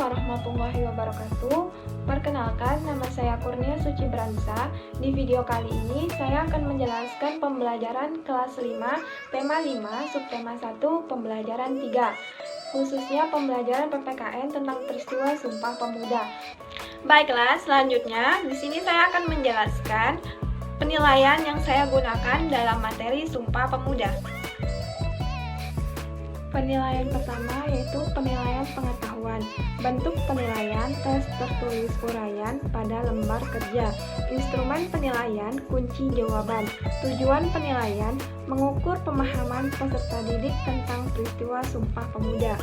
warahmatullahi wabarakatuh. Perkenalkan, nama saya Kurnia Suci Bransa. Di video kali ini, saya akan menjelaskan pembelajaran kelas 5, tema 5, subtema 1, pembelajaran 3. Khususnya pembelajaran PPKN tentang peristiwa Sumpah Pemuda. Baiklah, selanjutnya di sini saya akan menjelaskan penilaian yang saya gunakan dalam materi Sumpah Pemuda. Penilaian pertama yaitu penilaian pengetahuan. Bentuk penilaian tes tertulis uraian pada lembar kerja. Instrumen penilaian kunci jawaban. Tujuan penilaian mengukur pemahaman peserta didik tentang peristiwa Sumpah Pemuda.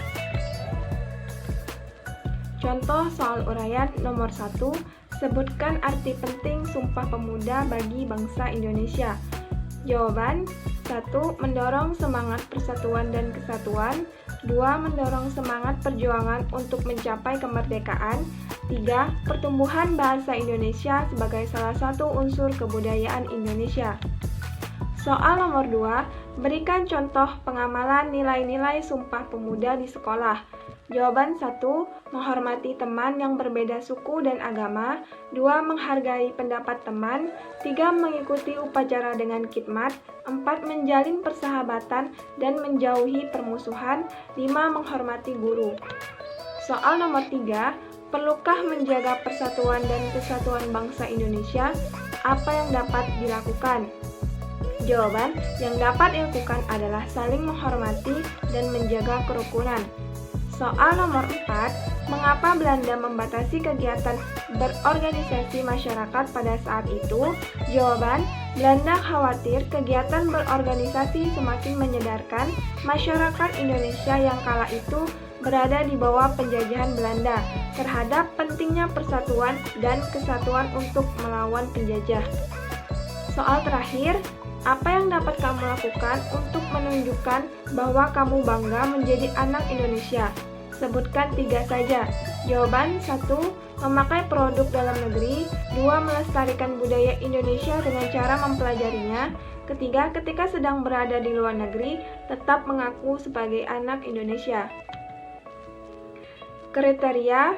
Contoh soal uraian nomor 1, sebutkan arti penting Sumpah Pemuda bagi bangsa Indonesia. Jawaban: 1. Mendorong semangat persatuan dan kesatuan. 2. Mendorong semangat perjuangan untuk mencapai kemerdekaan. 3. Pertumbuhan bahasa Indonesia sebagai salah satu unsur kebudayaan Indonesia. Soal nomor 2, berikan contoh pengamalan nilai-nilai Sumpah Pemuda di sekolah. Jawaban: 1. Menghormati teman yang berbeda suku dan agama. 2. Menghargai pendapat teman. 3. Mengikuti upacara dengan khidmat. 4. Menjalin persahabatan dan menjauhi permusuhan. 5. Menghormati guru. Soal nomor 3, perlukah menjaga persatuan dan kesatuan bangsa Indonesia? Apa yang dapat dilakukan? Jawaban: yang dapat dilakukan adalah saling menghormati dan menjaga kerukunan. Soal nomor 4, mengapa Belanda membatasi kegiatan berorganisasi masyarakat pada saat itu? Jawaban: Belanda khawatir kegiatan berorganisasi semakin menyadarkan masyarakat Indonesia yang kala itu berada di bawah penjajahan Belanda terhadap pentingnya persatuan dan kesatuan untuk melawan penjajah. Soal terakhir, apa yang dapat kamu lakukan untuk menunjukkan bahwa kamu bangga menjadi anak Indonesia? Sebutkan 3 saja. Jawaban: 1. Memakai produk dalam negeri. 2. Melestarikan budaya Indonesia dengan cara mempelajarinya. Ketiga, ketika sedang berada di luar negeri, tetap mengaku sebagai anak Indonesia. Kriteria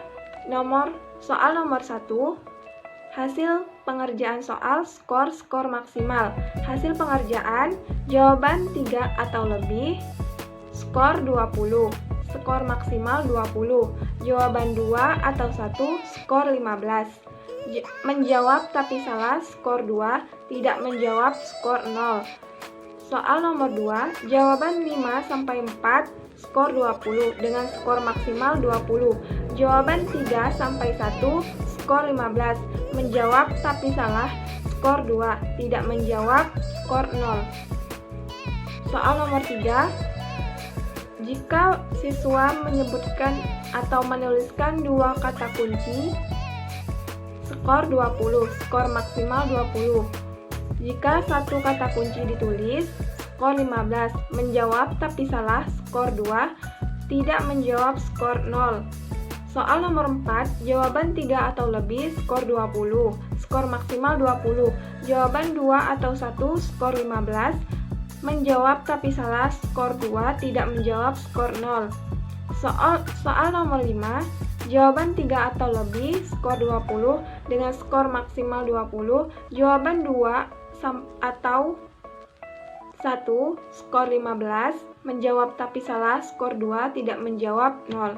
soal nomor 1, hasil pengerjaan soal, skor maksimal. Hasil pengerjaan, jawaban 3 atau lebih, skor 20. Skor maksimal 20. Jawaban 2 atau 1, skor 15. Menjawab tapi salah, skor 2. Tidak menjawab, skor 0. Soal nomor 2, jawaban 5-4, skor 20 dengan skor maksimal 20. Jawaban 3-1, skor 15. Menjawab tapi salah, skor 2. Tidak menjawab, skor 0. Soal nomor 3, jika siswa menyebutkan atau menuliskan 2 kata kunci, skor 20, skor maksimal 20. Jika 1 kata kunci ditulis, skor 15. Menjawab tapi salah, skor 2. Tidak menjawab, skor 0. Soal nomor 4, jawaban 3 atau lebih, skor 20. Skor maksimal 20. Jawaban 2 atau 1, skor 15. Menjawab tapi salah, skor 2. Tidak menjawab, skor 0. Soal nomor 5, jawaban 3 atau lebih, skor 20 dengan skor maksimal 20. Jawaban 2 atau 1, skor 15. Menjawab tapi salah, skor 2. Tidak menjawab, 0.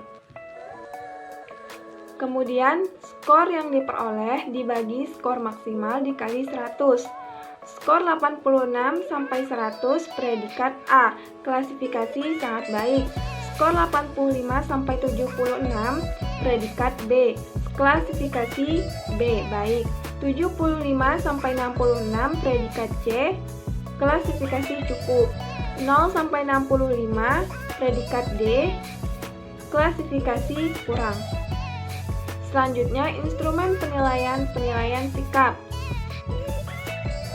Kemudian, skor yang diperoleh dibagi skor maksimal dikali 100. Skor 86-100 predikat A, klasifikasi sangat baik. Skor 85-76 predikat B, klasifikasi B, baik. 75-66 predikat C, klasifikasi cukup. 0-65 predikat D, klasifikasi kurang. Selanjutnya, instrumen penilaian sikap.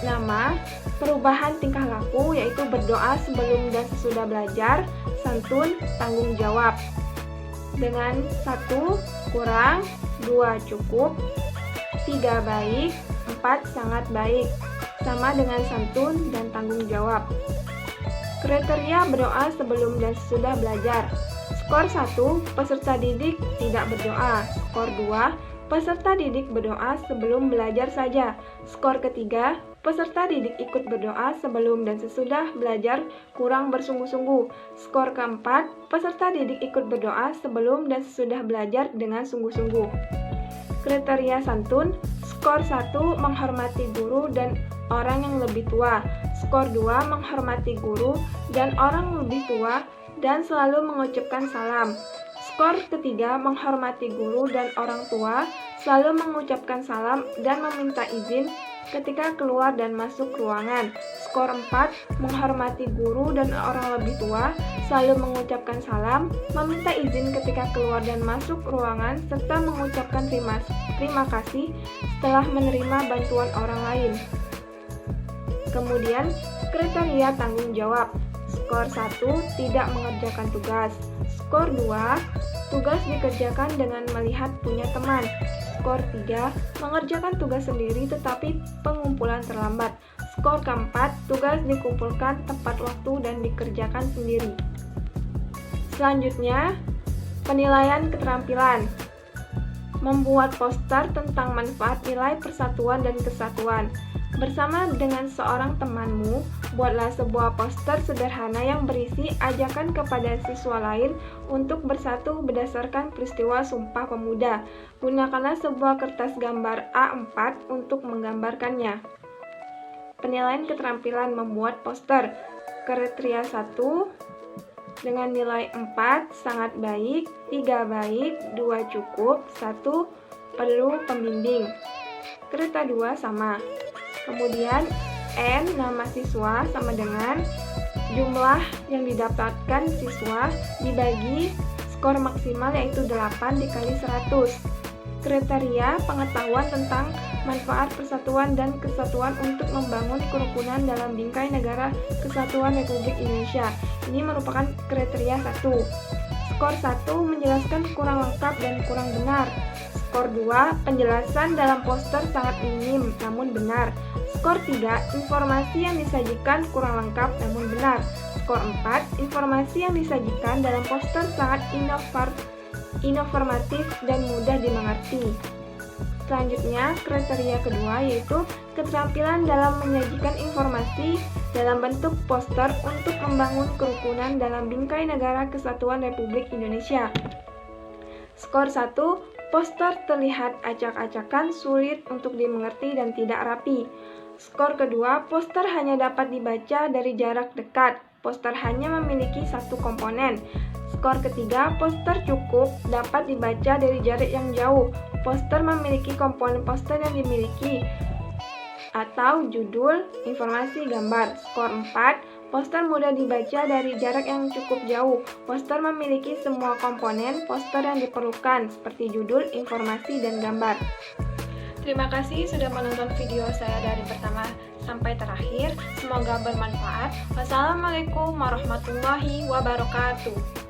Nama, perubahan tingkah laku yaitu berdoa sebelum dan sesudah belajar, santun, tanggung jawab. Dengan 1 kurang, 2 cukup, 3 baik, 4 sangat baik, sama dengan santun dan tanggung jawab. Kriteria berdoa sebelum dan sesudah belajar. Skor 1, peserta didik tidak berdoa. Skor 2, peserta didik berdoa sebelum belajar saja. Skor ketiga, peserta didik ikut berdoa sebelum dan sesudah belajar kurang bersungguh-sungguh. Skor keempat, peserta didik ikut berdoa sebelum dan sesudah belajar dengan sungguh-sungguh. Kriteria santun, skor 1, menghormati guru dan orang yang lebih tua. Skor 2, menghormati guru dan orang lebih tua dan selalu mengucapkan salam. Skor ketiga, menghormati guru dan orang tua, selalu mengucapkan salam dan meminta izin ketika keluar dan masuk ruangan. Skor 4, menghormati guru dan orang lebih tua, selalu mengucapkan salam, meminta izin ketika keluar dan masuk ruangan, serta mengucapkan terima kasih setelah menerima bantuan orang lain. Kemudian, kriteria tanggung jawab. Skor 1, tidak mengerjakan tugas. Skor 2, tugas dikerjakan dengan melihat punya teman. Skor 3, mengerjakan tugas sendiri tetapi pengumpulan terlambat. Skor keempat, tugas dikumpulkan tepat waktu dan dikerjakan sendiri. Selanjutnya, penilaian keterampilan. Membuat poster tentang manfaat nilai persatuan dan kesatuan. Bersama dengan seorang temanmu, buatlah sebuah poster sederhana yang berisi ajakan kepada siswa lain untuk bersatu berdasarkan peristiwa Sumpah Pemuda. Gunakanlah sebuah kertas gambar A4 untuk menggambarkannya. Penilaian keterampilan membuat poster. Kriteria 1, dengan nilai 4 sangat baik, 3 baik, 2 cukup, 1 perlu pembimbing. Kriteria 2 sama. Kemudian N nama siswa sama dengan jumlah yang didapatkan siswa dibagi skor maksimal yaitu 8 dikali 100. Kriteria pengetahuan tentang manfaat persatuan dan kesatuan untuk membangun kerukunan dalam bingkai negara kesatuan Republik Indonesia. Ini merupakan kriteria 1. Skor 1 menjelaskan kurang lengkap dan kurang benar. Skor 2, penjelasan dalam poster sangat minim namun benar. Skor 3, informasi yang disajikan kurang lengkap namun benar. Skor 4, informasi yang disajikan dalam poster sangat inovatif dan mudah dimengerti. Selanjutnya, kriteria kedua yaitu keterampilan dalam menyajikan informasi dalam bentuk poster untuk membangun kerukunan dalam bingkai negara kesatuan Republik Indonesia. Skor 1, poster terlihat acak-acakan, sulit untuk dimengerti dan tidak rapi. Skor kedua, poster hanya dapat dibaca dari jarak dekat. Poster hanya memiliki satu komponen. Skor ketiga, poster cukup dapat dibaca dari jarak yang jauh. Poster memiliki komponen poster yang dimiliki atau judul, informasi, gambar. Skor 4, poster mudah dibaca dari jarak yang cukup jauh. Poster memiliki semua komponen poster yang diperlukan seperti judul, informasi, dan gambar. Terima kasih sudah menonton video saya dari pertama sampai terakhir. Semoga bermanfaat. Wassalamualaikum warahmatullahi wabarakatuh.